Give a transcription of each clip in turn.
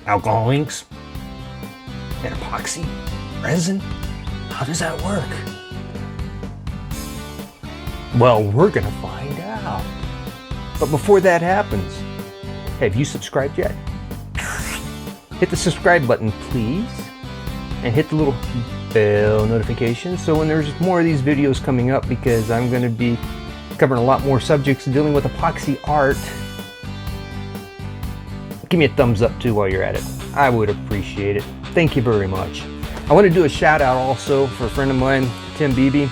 alcohol inks, and epoxy, resin? How does that work? Well, we're gonna find out. But before that happens, have you subscribed yet? Hit the subscribe button, please, and hit the little bell notification so when there's more of these videos coming up, because I'm going to be covering a lot more subjects dealing with epoxy art. Give me a thumbs up too while you're at it. I would appreciate it. Thank you very much. I want to do a shout out also for a friend of mine, Tim Beebe.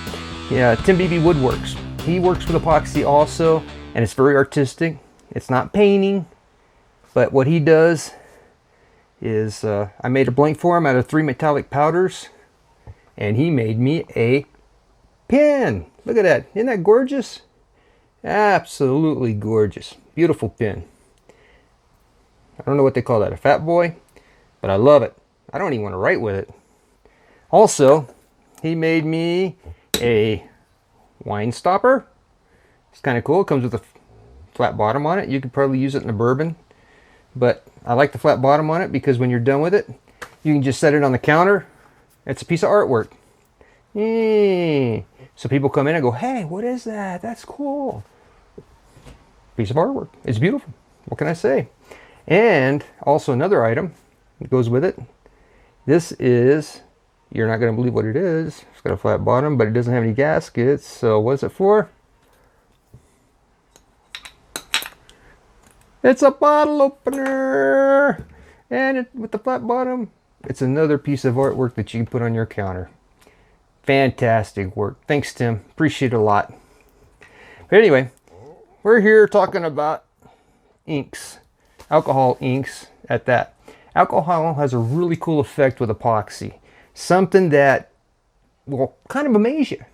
Yeah, Tim Beebe Woodworks. He works with epoxy also, and it's very artistic. It's not painting, but what he does is I made a blank for him out of 3 metallic powders, and he made me a pin. Look at that. Isn't that gorgeous? Absolutely gorgeous. Beautiful pin. I don't know what they call that, a fat boy, but I love it. I don't even want to write with it. Also, he made me a wine stopper. It's kind of cool. It comes with a flat bottom on it. You could probably use it in a bourbon, but I like the flat bottom on it because when you're done with it, you can just set it on the counter. It's a piece of artwork. So people come in and go, hey, what is that? That's cool. Piece of artwork. It's beautiful. What can I say? And also another item that goes with it. This is, you're not going to believe what it is. It's got a flat bottom, but it doesn't have any gaskets. So what's it for? It's a bottle opener. And with the flat bottom, it's another piece of artwork that you can put on your counter. Fantastic work. Thanks, Tim. Appreciate it a lot. But anyway, we're here talking about inks. Alcohol inks at that. Alcohol has a really cool effect with epoxy. Something that will kind of amaze you.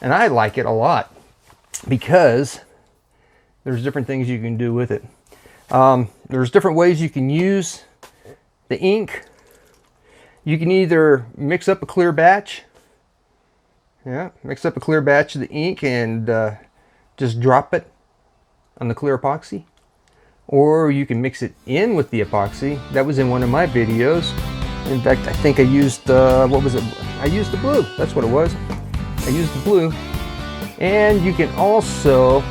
And I like it a lot because there's different things you can do with it. There's different ways you can use the ink. You can either mix up a clear batch. Yeah, mix up a clear batch of the ink and just drop it on the clear epoxy. Or you can mix it in with the epoxy. That was in one of my videos. In fact, I think I used, what was it? I used the blue. That's what it was. I used the blue. And you can also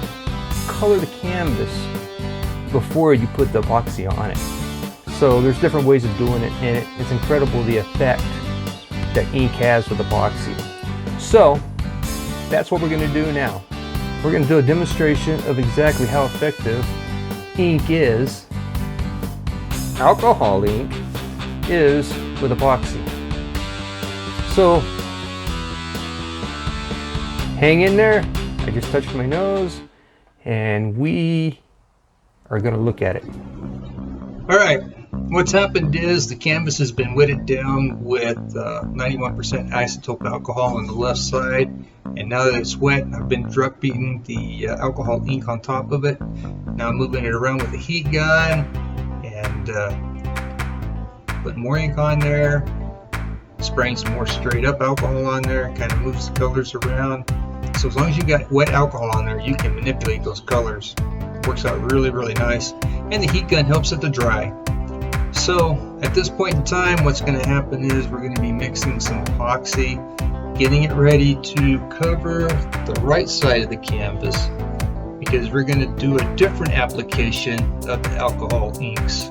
color the canvas before you put the epoxy on it. So there's different ways of doing it, and it's incredible the effect that ink has with epoxy. So that's what we're going to do now. We're going to do a demonstration of exactly how effective ink is, alcohol ink is with epoxy. So hang in there. I just touched my nose and we are going to look at it. All right, what's happened is the canvas has been wetted down with 91% isotope alcohol on the left side, and now that it's wet, I've been drop beating the alcohol ink on top of it. Now I'm moving it around with a heat gun and putting more ink on there, spraying some more straight up alcohol on there, kind of moves the colors around. So as long as you got wet alcohol on there, you can manipulate those colors. Works out really, really nice. And the heat gun helps it to dry. So at this point in time, what's going to happen is we're going to be mixing some epoxy, getting it ready to cover the right side of the canvas, because we're going to do a different application of the alcohol inks.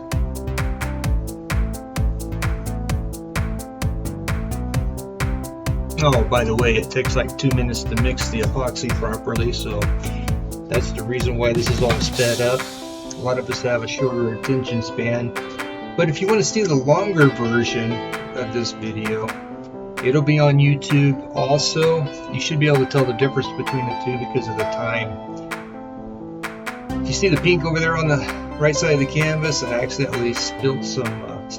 Oh, by the way, it takes like 2 minutes to mix the epoxy properly, so that's the reason why this is all sped up. A lot of us have a shorter attention span. But if you want to see the longer version of this video, it'll be on YouTube also. You should be able to tell the difference between the two because of the time. You see the pink over there on the right side of the canvas? I accidentally spilled some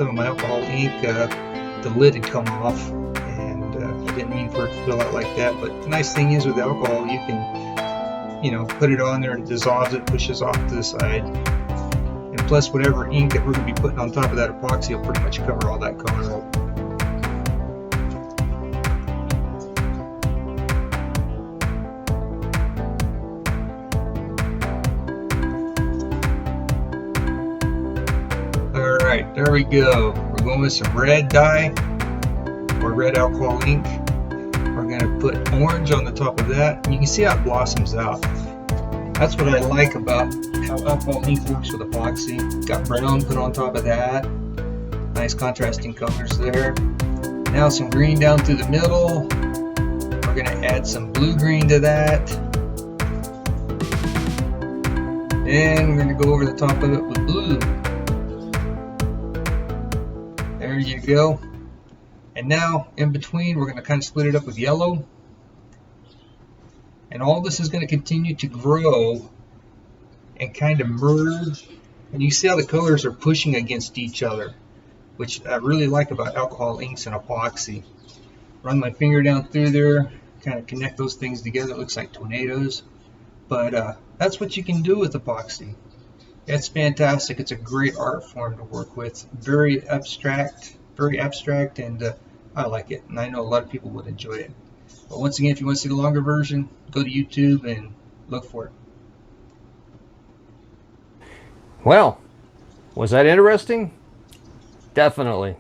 of my alcohol ink. The lid had come off, and I didn't mean for it to spill out like that. But the nice thing is with alcohol, you can, you know, put it on there and it dissolves it, pushes off to the side. And plus whatever ink that we're going to be putting on top of that epoxy will pretty much cover all that color up. Alright, there we go. We're going with some red dye or red alcohol ink. We're going to put orange on the top of that. And you can see how it blossoms out. That's what I like about how alcohol ink works with epoxy. Got brown put on top of that. Nice contrasting colors there. Now some green down through the middle. We're going to add some blue-green to that. And we're going to go over the top of it with blue. There you go. And now in between we're going to kind of split it up with yellow. And all this is going to continue to grow and kind of merge. And you see how the colors are pushing against each other, which I really like about alcohol inks and epoxy. Run my finger down through there, kind of connect those things together. It looks like tornadoes. But that's what you can do with epoxy. It's fantastic. It's a great art form to work with. Very abstract, and I like it. And I know a lot of people would enjoy it. But once again, if you want to see the longer version, go to YouTube and look for it. Well, was that interesting? Definitely.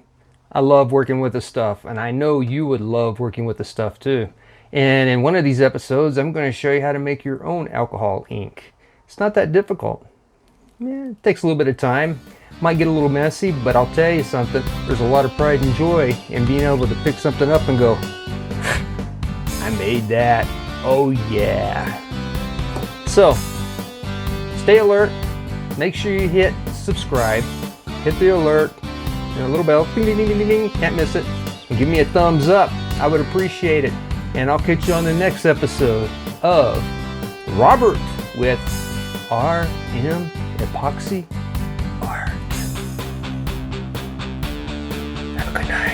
I love working with this stuff, and I know you would love working with this stuff too. And in one of these episodes, I'm going to show you how to make your own alcohol ink. It's not that difficult. Yeah, it takes a little bit of time. Might get a little messy, but I'll tell you something. There's a lot of pride and joy in being able to pick something up and go, I made that. Oh yeah. So, stay alert. Make sure you hit subscribe. Hit the alert. And a little bell. Ding, ding, ding, ding, ding. Can't miss it. And give me a thumbs up. I would appreciate it. And I'll catch you on the next episode of Robert with RM Epoxy Art. Have a good night.